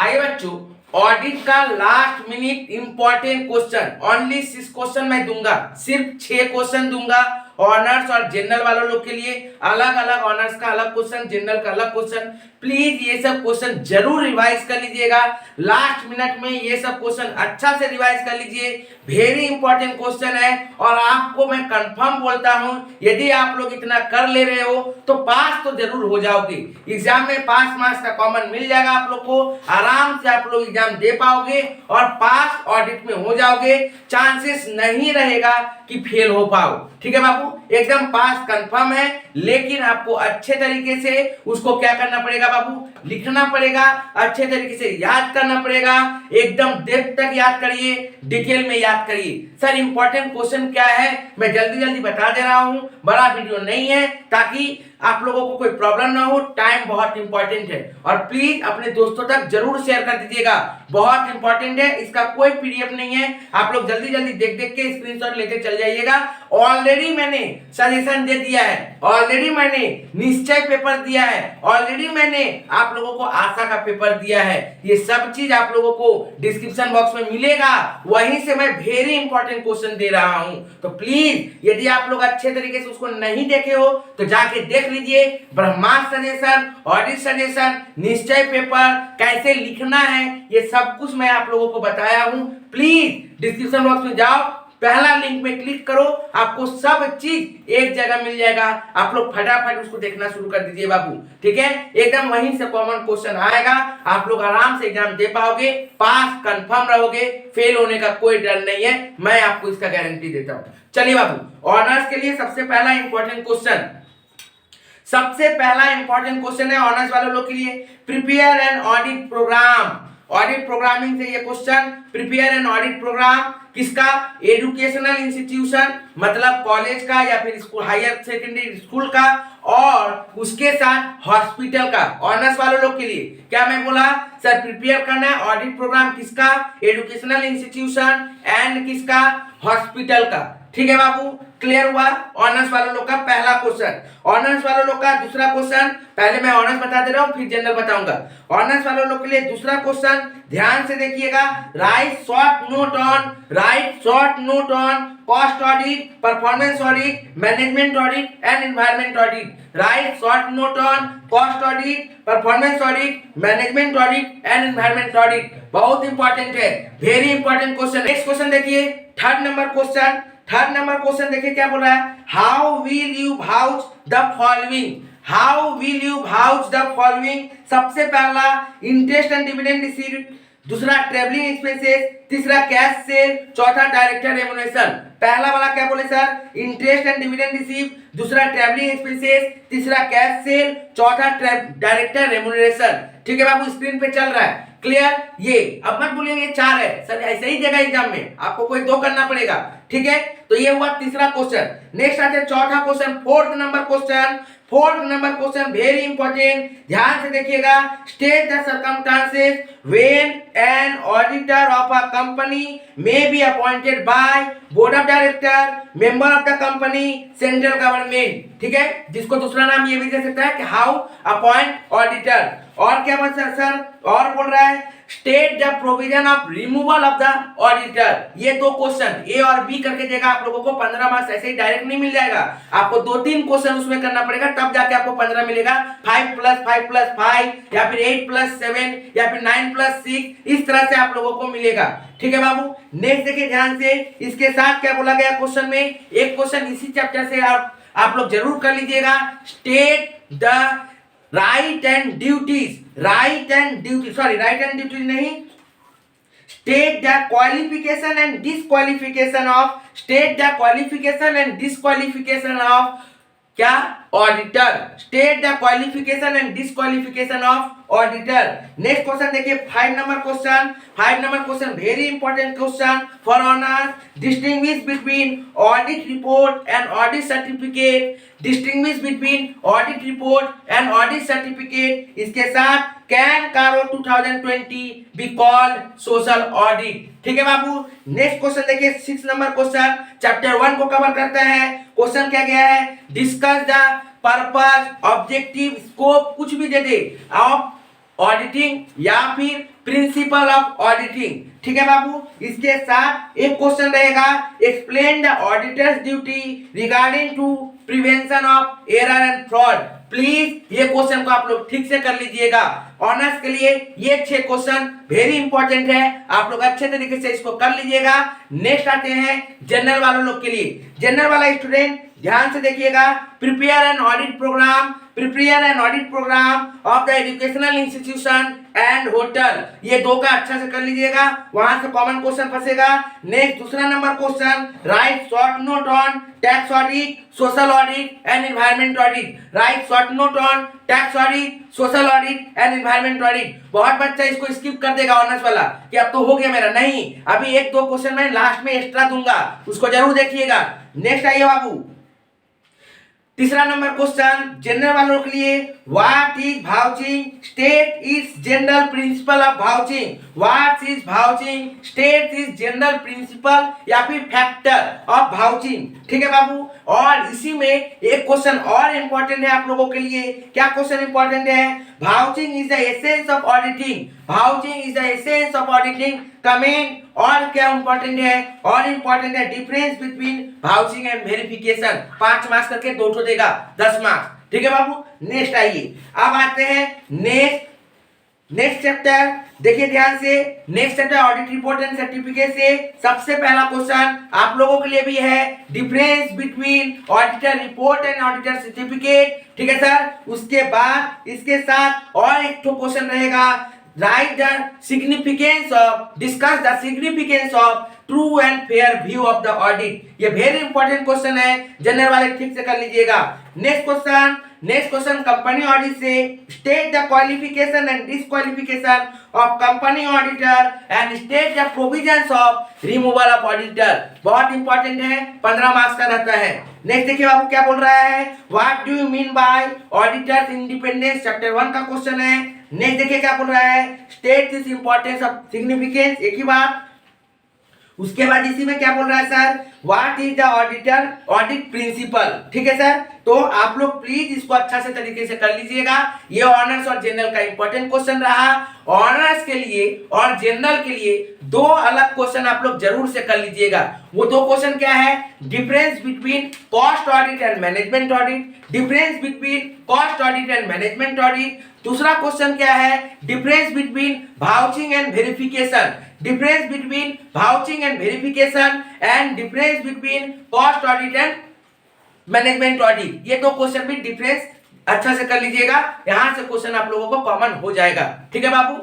आगे बच्चों, ऑडिट का last minute important question, only 6 question मैं दूंगा, सिर्फ 6 क्वेश्चन दूंगा। ऑनर्स और जनरल वालों लोग के लिए अलग अलग, ऑनर्स का अलग क्वेश्चन, जनरल का अलग क्वेश्चन। प्लीज ये सब क्वेश्चन जरूर रिवाइज कर लीजिएगा, लास्ट मिनट में ये सब क्वेश्चन अच्छा से रिवाइज कर लीजिए, वेरी इंपॉर्टेंट क्वेश्चन है। और आपको मैं कंफर्म बोलता हूं, यदि आप लोग इतना कर ले रहे हो तो पास तो जरूर हो जाओगे। एग्जाम में 5 मार्क्स का कॉमन मिल जाएगा आप लोग को, आराम से आप लोग एग्जाम दे पाओगे और पास ऑडिट में हो जाओगे। चांसेस नहीं रहेगा कि फेल हो पाओ, ठीक है बाबू, एकदम पास कंफर्म है। लेकिन आपको अच्छे तरीके से उसको क्या करना पड़ेगा बाबू, लिखना पड़ेगा, अच्छे तरीके से याद करना पड़ेगा, एकदम डेप्थ तक याद करिए, डिटेल में याद करिए। सर इंपॉर्टेंट क्वेश्चन क्या है मैं जल्दी जल्दी बता दे रहा हूं, बड़ा वीडियो नहीं है, ताकि आप लोगों को कोई प्रॉब्लम ना हो। टाइम बहुत इंपॉर्टेंट है और प्लीज अपने दोस्तों तक जरूर शेयर कर दीजिएगा, बहुत इंपॉर्टेंट है। इसका कोई पीडीएफ नहीं है, आप लोग जल्दी जल्दी देख देख के स्क्रीनशॉट लेके चल जाइएगा। ऑलरेडी मैंने सजेशन दे दिया है, ऑलरेडी मैंने निश्चय पेपर दिया है, ऑलरेडी मैंने आप लोगों को आशा का पेपर दिया है। ये सब चीज आप लोगों को डिस्क्रिप्शन बॉक्स में मिलेगा, वहीं से मैं वेरी इंपॉर्टेंट क्वेश्चन दे रहा हूं। तो प्लीज यदि आप लोग अच्छे तरीके से उसको नहीं देखे हो तो जाके देख लीजिए। ब्रह्मास्त्र सजेशन, ऑडिट सजेशन, निश्चय पेपर कैसे लिखना है, ये सब कुछ मैं आप लोगों को बताया हूं। प्लीज डिस्क्रिप्शन बॉक्स में जाओ, पहला लिंक में क्लिक करो, आपको सब चीज एक जगह मिल जाएगा। आप लोग फटाफट उसको देखना शुरू कर दीजिए बाबू, ठीक है, एकदम वहीं से कॉमन क्वेश्चन आएगा, आप लोग आराम से एग्जाम दे पाओगे, पास कंफर्म रहोगे, फेल होने का कोई डर नहीं है, मैं आपको इसका गारंटी देता हूं। चलिए बाबू, ऑनर्स के लिए सबसे पहला इंपॉर्टेंट क्वेश्चन, सबसे पहला इंपॉर्टेंट क्वेश्चन है ऑनर्स वाले लोग के लिए, prepare an audit programme. Audit programming से ये question, prepare an audit programme किसका, एजुकेशनल इंस्टीट्यूशन मतलब कॉलेज का या फिर स्कूल, हायर सेकेंडरी स्कूल का, और उसके साथ हॉस्पिटल का। ऑनर्स वाले लोग के लिए क्या मैं बोला सर, प्रिपेयर करना है ऑडिट प्रोग्राम किसका, एजुकेशनल इंस्टीट्यूशन एंड किसका, हॉस्पिटल का, ठीक है बाबू, क्लियर हुआ। ऑनर्स वाले लोग का पहला क्वेश्चन। ऑनर्स वाले लोग का दूसरा क्वेश्चन, पहले मैं ऑनर्स बता दे रहा हूं फिर जनरल बताऊंगा। ऑनर्स वाले लोग के लिए दूसरा क्वेश्चन ध्यान से देखिएगा, write short note on, write short note on cost audit, performance audit, management audit and environment audit. Write short note on cost audit, performance audit, management audit and environment audit, बहुत important है, very important question. Next question देखिए, third number question. Third number question देखिए क्या बोल रहा है, how will you vouch the following, how will you vouch the following. सबसे पहला इंटरेस्ट एंड डिविडेंड रिसीव्ड, दूसरा ट्रैवलिंग एक्सपेंसेस, तीसरा कैश सेल, चौथा डायरेक्टर रेम्युनरेशन। पहला वाला क्या बोले sir, interest and dividend receive, दूसरा ट्रैवलिंग एक्सपेंसेस, तीसरा कैश सेल, चौथा डायरेक्टर रेम्युनरेशन, ठीक है बाबू, स्क्रीन पे चल रहा है, क्लियर। ये अब मत बोलिए ये 4 है सर, ऐसे ही देगा एग्जाम में, आपको कोई 2 करना पड़ेगा, ठीक है। तो ये हुआ तीसरा क्वेश्चन। नेक्स्ट आते हैं चौथा question, fourth number question. Fourth number question very important, ध्यान से देखिएगा, state the circumstances when an auditor of a company may be appointed by board of director, member of the company, central government, ठीक है, जिसको दूसरा नाम ये भी दे सकता है कि हाउ अपॉइंट ऑडिटर। और क्या बोल सर, और बोल रहा है state the provision of removal of the auditor. ये 2 क्वेश्चन ए और बी करके देगा आप लोगों को 15 मार्क्स, ऐसे ही डायरेक्ट नहीं मिल जाएगा, आपको 2-3 क्वेश्चन उसमें करना पड़ेगा, तब जाके आपको 15 मिलेगा। 5 + 5 + 5 या फिर 8 + 7 या फिर 9 + 6, इस तरह से आप लोगों को मिलेगा, ठीक है बाबू। नेक्स्ट देखिए ध्यान से, इसके साथ क्या बोला गया क्वेश्चन में, एक क्वेश्चन इसी चैप्टर से आप लोग जरूर कर लीजिएगा, state the right and duties, right and duty, sorry right and duty नहीं, state the qualification and disqualification of, state the qualification and disqualification of क्या, auditor, state the qualification and disqualification of auditor. Next question देखिए 5 number question. 5 number question very important question for honours, distinguish between audit report and audit certificate, distinguish between audit report and audit certificate, इसके साथ can कारो 2020 be called social audit, ठीक है बाबू। Next question देखिए 6 number question, chapter 1 को cover करता है। Question क्या गया है, discuss the purpose, objective, scope, कुछ भी दे दे, ऑफ ऑडिटिंग या फिर प्रिंसिपल ऑफ ऑडिटिंग। ठीक है बाबू, इसके साथ एक क्वेश्चन रहेगा, explain the auditor's duty regarding to prevention of error and fraud. Please ये क्वेश्चन को आप लोग ठीक से कर लीजिएगा। ऑनर्स के लिए ये 6 क्वेश्चन वेरी इंपॉर्टेंट है, आप लोग अच्छे तरीके से इसको कर लीजिएगा। नेक्स्ट आते हैं जनरल वालों लोग के लिए। जनरल वाला स्टूडेंट ध्यान से देखिएगा, prepare an audit programme, prepare an audit programme of the educational institution and hotel. ये 2 का अच्छा से कर लीजिएगा, वहां से कॉमन क्वेश्चन फंसेगा। नेक्स्ट दूसरा नंबर question, write short note on tax audit, social audit and environment audit. Write short note on tax audit, social audit and environment audit. बहुत बच्चा इसको स्किप कर देगा ऑनर्स वाला कि अब तो हो गया मेरा, नहीं, अभी 1-2 क्वेश्चन मैं लास्ट में एक्स्ट्रा दूंगा, उसको जरूर देखिएगा। नेक्स्ट आइए बाबू, तीसरा नंबर क्वेश्चन जनरल वालों के लिए, what is vouching, state is general principle of vouching. What is vouching, state is general principle या फिर फैक्टर ऑफ वाउचिंग। ठीक है बाबू, और इसी में एक क्वेश्चन और इंपॉर्टेंट है आप लोगों के लिए। क्या क्वेश्चन इंपॉर्टेंट है? Vouching is the essence of auditing. Vouching is the essence of auditing. Comment. और क्या इंपॉर्टेंट है? और इंपॉर्टेंट है difference between vouching and verification. 5 marks करके 2 ठो देगा, 10 मार्क्स। ठीक है बाबू, नेक्स्ट आइए, अब आते हैं नेक्स्ट चैप्टर। देखिए ध्यान से, next chapter audit report and certificate से सबसे पहला क्वेश्चन आप लोगों के लिए भी है, difference between auditor report and auditor certificate. ठीक है सर, उसके बाद इसके साथ और एक तो क्वेश्चन रहेगा, right the significance of, discuss the significance of true and fair view of the audit. ये वेरी इंपॉर्टेंट क्वेश्चन है, जनरल वाले ठीक से कर लीजिएगा। नेक्स्ट क्वेश्चन कंपनी ऑडिट से, state the qualification and disqualification of company auditor and state the provisions of removal of auditor. बहुत important है, 15 मार्क्स का रहता है। नेक्स्ट देखिए बाबू क्या बोल रहा है, what do you mean by auditors independence, chapter 1 का क्वेश्चन है। नेक्स्ट देखिए क्या बोल रहा है, state this importance of significance, एक ही बात। उसके बाद इसी में क्या बोल रहा है sir, what is the auditor audit principle. ठीक है सर, तो आप लोग प्लीज इसको अच्छा से तरीके से कर लीजिएगा। ये ऑनर्स और जनरल का इंपॉर्टेंट क्वेश्चन रहा। ऑनर्स के लिए और जनरल के लिए 2 अलग क्वेश्चन आप लोग जरूर से कर लीजिएगा। वो 2 क्वेश्चन क्या है, difference between cost audit and management audit, difference between cost audit and management audit. दूसरा क्वेश्चन क्या है, difference between vouching and verification, difference between vouching and verification and difference between cost audit and management audit. ये 2 question भी difference अच्छा से कर लीजिएगा, यहां से क्वेश्चन आप लोगों को कॉमन हो जाएगा। ठीक है बाबू।